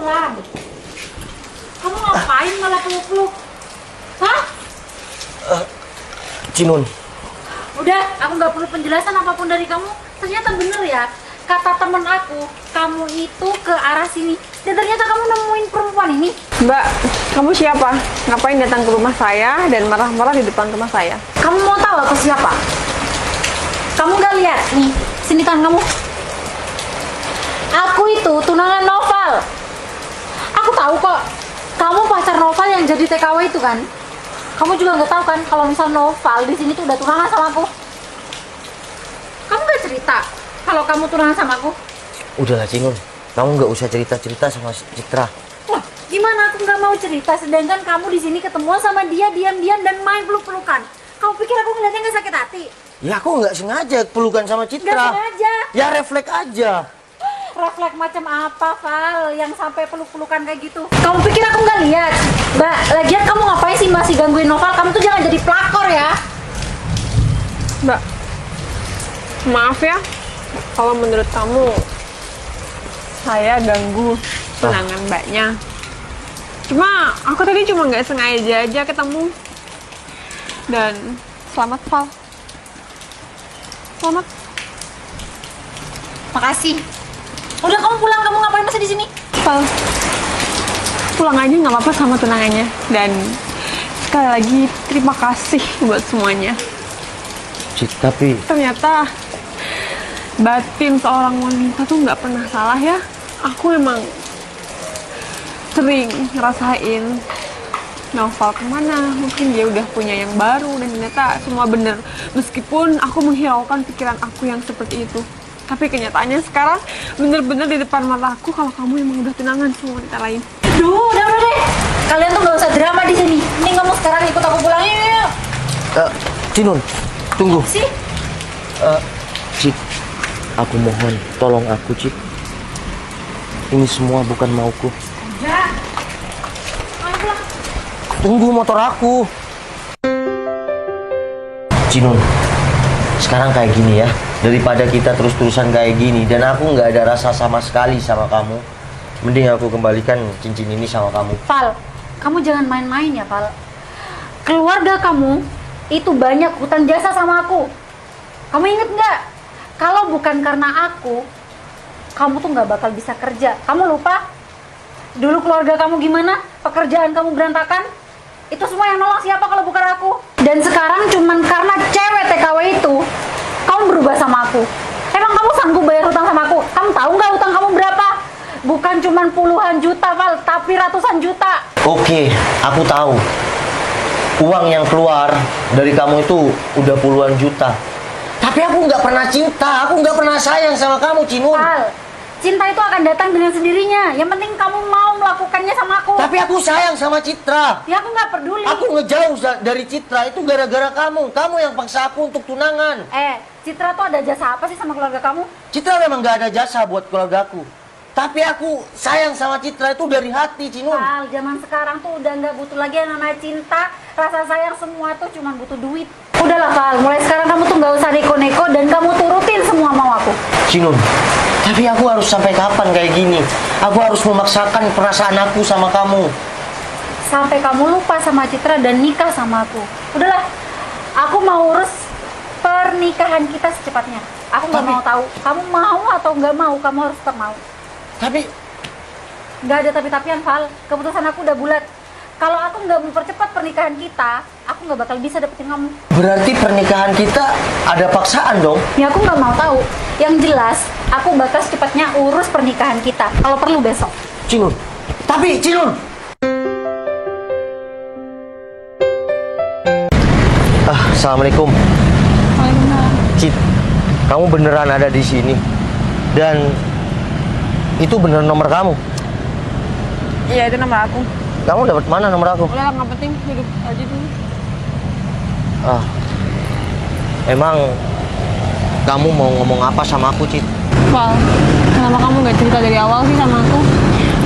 pulang. Kamu ngapain malah peluk-peluk? Hah? Cinun. Udah, aku nggak perlu penjelasan apapun dari kamu. Ternyata bener ya, kata temen aku, kamu itu ke arah sini. Dan ternyata kamu nemuin perempuan ini. Mbak, kamu siapa? Ngapain datang ke rumah saya dan marah-marah di depan rumah saya? Kamu mau tahu aku siapa? Kamu nggak lihat? Nih, sini tangan kamu. Aku itu tunangan Noval. Aku tahu kok, kamu pacar Noval yang jadi TKW itu kan? Kamu juga nggak tahu kan kalau misal Noval di sini tuh udah tunangan sama aku. Kamu nggak cerita kalau kamu tunangan sama aku? Udahlah Cinun, kamu nggak usah cerita-cerita sama Citra. Wah, gimana aku nggak mau cerita sedangkan kamu di sini ketemuan sama dia diam-diam dan main peluk-pelukan. Kamu pikir aku ngeliatnya nggak sakit hati? Ya aku nggak sengaja pelukan sama Citra. Nggak sengaja. Ya refleks aja. Refleks macam apa, Val, yang sampai peluk-pelukan kayak gitu? Kamu pikir aku nggak lihat? Mbak, lagian kamu ngapain sih masih gangguin Noval? Kamu tuh jangan jadi pelakor ya. Mbak, maaf ya kalau menurut kamu saya ganggu tunangan mbaknya. Cuma aku tadi cuma nggak sengaja aja ketemu. Dan selamat, Val. Selamat. Makasih. Udah kamu pulang, kamu ngapain masih di sini? Val, pulang aja nggak apa-apa sama tunangannya. Dan sekali lagi terima kasih buat semuanya. Cit, tapi Ternyata batin seorang wanita tuh nggak pernah salah ya. Aku emang sering ngerasain Noval kemana, mungkin dia udah punya yang baru dan ternyata semua bener. Meskipun aku menghiraukan pikiran aku yang seperti itu, tapi kenyataannya sekarang bener-bener di depan mata aku kalau kamu emang udah tunangan sama wanita lain. Duh, udah deh. Kalian tuh nggak usah drama di sini. Ini kamu sekarang ikut aku pulang yuk. Cinun, tunggu. Sih? Cit, aku mohon, tolong aku Cit. Ini semua bukan mauku. Ya. Ayo pulang. Tunggu motor aku. Cinun, sekarang kayak gini ya. Daripada kita terus-terusan kayak gini dan aku nggak ada rasa sama sekali sama kamu, mending aku kembalikan cincin ini sama kamu. Val, kamu jangan main-main ya, Val. Keluarga kamu itu banyak hutang jasa sama aku. Kamu inget nggak? Kalau bukan karena aku, kamu tuh nggak bakal bisa kerja. Kamu lupa? Dulu keluarga kamu gimana? Pekerjaan kamu berantakan? Itu semua yang nolong siapa kalau bukan aku? Dan sekarang cuman karena cewek TKW itu, kamu berubah sama aku. Emang kamu sanggup bayar hutang sama aku? Kamu tahu nggak hutang kamu berapa? Bukan cuman puluhan juta, Val, tapi ratusan juta. Oke, aku tahu. Uang yang keluar dari kamu itu udah puluhan juta. Tapi aku nggak pernah cinta, aku nggak pernah sayang sama kamu, Cinun. Val, cinta itu akan datang dengan sendirinya. Yang penting kamu mau melakukannya sama aku. Tapi aku sayang sama Citra. Ya aku nggak peduli. Aku ngejauh dari Citra itu gara-gara kamu. Kamu yang paksa aku untuk tunangan. Citra tuh ada jasa apa sih sama keluarga kamu? Citra memang gak ada jasa buat keluargaku. Tapi aku sayang sama Citra itu dari hati, Cinun. Val, zaman sekarang tuh udah nggak butuh lagi yang namanya cinta. Rasa sayang semua tuh cuma butuh duit. Udahlah, Val, mulai sekarang kamu tuh nggak usah neko-neko dan kamu turutin semua mau aku. Cinun, tapi aku harus sampai kapan kayak gini? Aku harus memaksakan perasaan aku sama kamu. Sampai kamu lupa sama Citra dan nikah sama aku. Udahlah, aku mau urus pernikahan kita secepatnya. Aku nggak mau tahu kamu mau atau nggak mau, kamu harus tetap mau. Tapi Nggak ada tapi-tapian, Val. Keputusan aku udah bulat. Kalau aku nggak mempercepat pernikahan kita, aku nggak bakal bisa dapetin kamu. berarti pernikahan kita ada paksaan dong? Ya aku nggak mau tahu. Yang jelas, aku bakal secepatnya urus pernikahan kita. Kalau perlu besok. Cinun, tapi Cinun. Assalamualaikum. Waalaikumsalam. Cit, kamu beneran ada di sini dan itu bener nomor kamu. Iya, itu nomor aku. Kamu dapat mana nomor aku? Udah nggak penting, duduk aja dulu. Emang kamu mau ngomong apa sama aku, Cit? Val, kenapa kamu nggak cerita dari awal sih sama aku?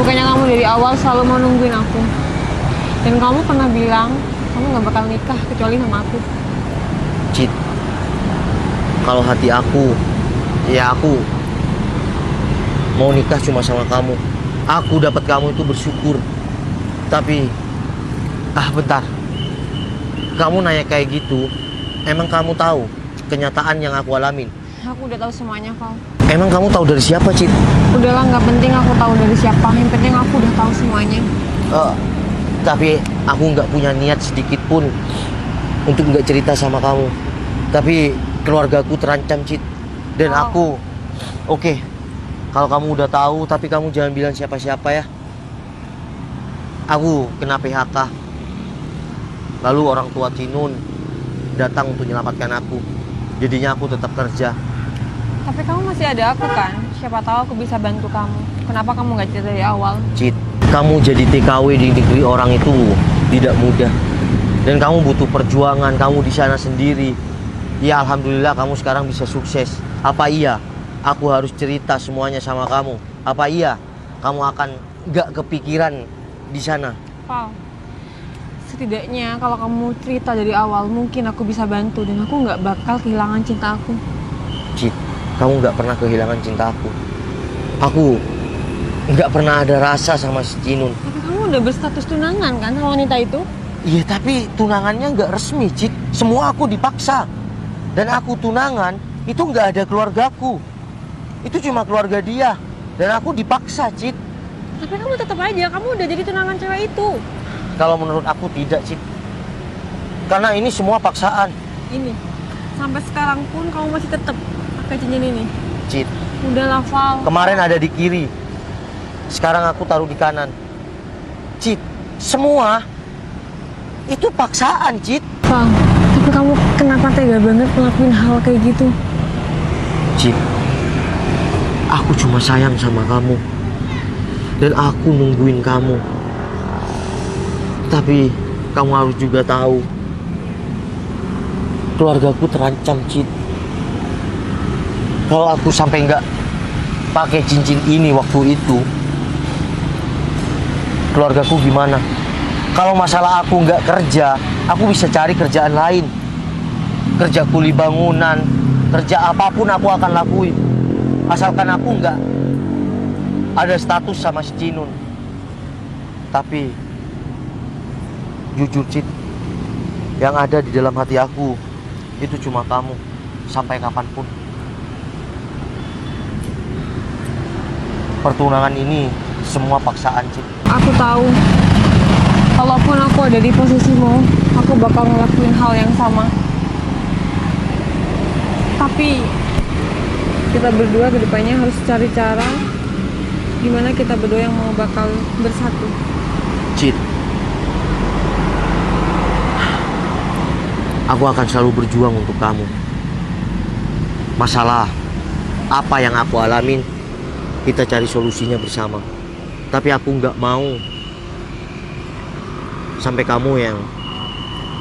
Bukannya kamu dari awal selalu mau nungguin aku. Dan kamu pernah bilang kamu nggak bakal nikah kecuali sama aku. Cit, kalau hati aku, ya aku mau nikah cuma sama kamu. Aku dapat kamu itu bersyukur. Tapi, bentar. Kamu nanya kayak gitu, emang kamu tahu kenyataan yang aku alamin? Aku udah tahu semuanya, Val. Emang kamu tahu dari siapa, Cid? Udahlah, nggak penting aku tahu dari siapa. Yang penting aku udah tahu semuanya. Tapi aku nggak punya niat sedikit pun untuk nggak cerita sama kamu. Tapi keluargaku terancam, Cid. Dan aku, oke, kalau kamu udah tahu, tapi kamu jangan bilang siapa-siapa ya. Aku kena PHK. Lalu orang tua Cinun datang untuk menyelamatkan aku. Jadinya aku tetap kerja. Tapi kamu masih ada aku kan? Siapa tahu aku bisa bantu kamu. Kenapa kamu nggak cerita dari awal? Cid, kamu jadi TKW di negeri orang itu tidak mudah. Dan kamu butuh perjuangan, kamu di sana sendiri. Ya alhamdulillah kamu sekarang bisa sukses. Apa iya aku harus cerita semuanya sama kamu? Apa iya kamu akan gak kepikiran di sana? Val, setidaknya kalau kamu cerita dari awal mungkin aku bisa bantu dan aku nggak bakal kehilangan cinta aku. Cid, kamu gak pernah kehilangan cinta aku. Aku gak pernah ada rasa sama si Cinun. Tapi kamu udah berstatus tunangan kan sama wanita itu? Iya tapi tunangannya gak resmi, Cid. Semua aku dipaksa. Dan aku tunangan itu gak ada keluargaku. Itu cuma keluarga dia. Dan aku dipaksa, Cid. Tapi kamu tetap aja, kamu udah jadi tunangan cewek itu. Kalau menurut aku tidak, Cid. Karena ini semua paksaan. Ini, sampai sekarang pun kamu masih tetap pakai cincin ini. Cid, Udah lah, Val. kemarin ada di kiri. Sekarang aku taruh di kanan. Cid, semua itu paksaan, Cid. Val, tapi kamu kenapa tega banget ngelakuin hal kayak gitu? Cid, aku cuma sayang sama kamu. Dan aku nungguin kamu. Tapi kamu harus juga tahu, keluargaku terancam, Cid. Kalau aku sampai nggak pakai cincin ini waktu itu, keluargaku gimana? Kalau masalah aku nggak kerja, aku bisa cari kerjaan lain. Kerja kuli bangunan, kerja apapun aku akan lakuin. Asalkan aku nggak ada status sama si Cinun. Tapi jujur, Cid, yang ada di dalam hati aku itu cuma kamu sampai kapanpun. Pertunangan ini semua paksaan, Cid. Aku tahu, kalaupun aku ada di posisimu, aku bakal ngelakuin hal yang sama. Tapi kita berdua kedepannya harus cari cara gimana kita berdua yang mau bakal bersatu. Cid, aku akan selalu berjuang untuk kamu. Masalah apa yang aku alamin, kita cari solusinya bersama. Tapi aku nggak mau sampai kamu yang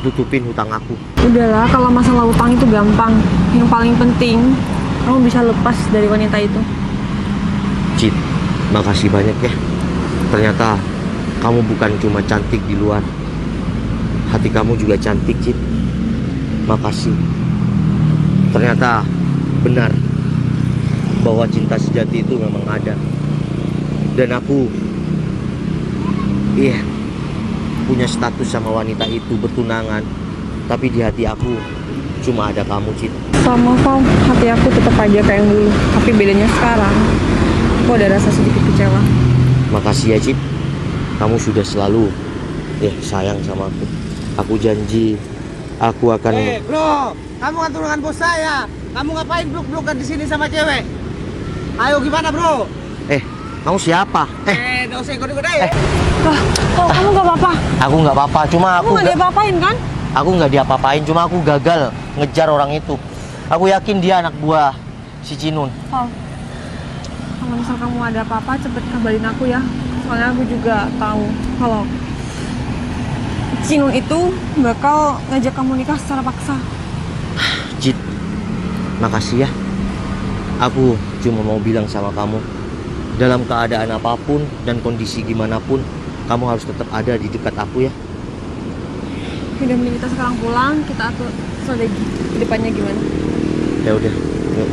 tutupin hutang aku. Udahlah, kalau masalah utang itu gampang. Yang paling penting, kamu bisa lepas dari wanita itu. Cid, makasih banyak ya. Ternyata kamu bukan cuma cantik di luar, hati kamu juga cantik, Cid. Makasih. Ternyata benar bahwa cinta sejati itu memang ada. Dan aku punya status sama wanita itu, bertunangan. Tapi di hati aku cuma ada kamu, Cid. Sama Val, hati aku tetap aja kayak yang dulu. Tapi bedanya sekarang, aku ada rasa sedikit kecewa. Makasih ya, Cid. Kamu sudah selalu sayang sama aku. Aku janji aku akan... Bro, kamu kan tunangan bos saya. Kamu ngapain blok-blokan di sini sama cewek? Ayo gimana, bro? Kamu siapa? Gak usah ikut-ikut Kamu gak apa-apa? Aku nggak apa-apa, cuma Kamu gak diapa-apain kan? aku nggak diapa-apain, cuma aku gagal ngejar orang itu. Aku yakin dia anak buah si Cinun. Val, kalau misal kamu ada apa-apa, cepet kabarin aku ya. Soalnya aku juga tahu kalau Cinun itu bakal ngajak kamu nikah secara paksa. Cid, makasih ya. Aku cuma mau bilang sama kamu, dalam keadaan apapun dan kondisi gimana pun, kamu harus tetap ada di dekat aku ya. Udah, mending kita sekarang pulang, kita atur strategi ke depannya gimana. Ya udah, yuk.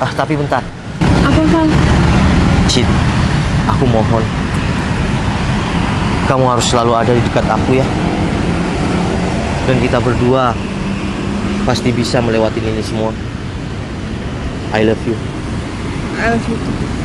Tapi bentar. Apa, Val? Cid, Aku mohon, kamu harus selalu ada di dekat aku ya. Dan kita berdua pasti bisa melewati ini semua. I love you. I love you too.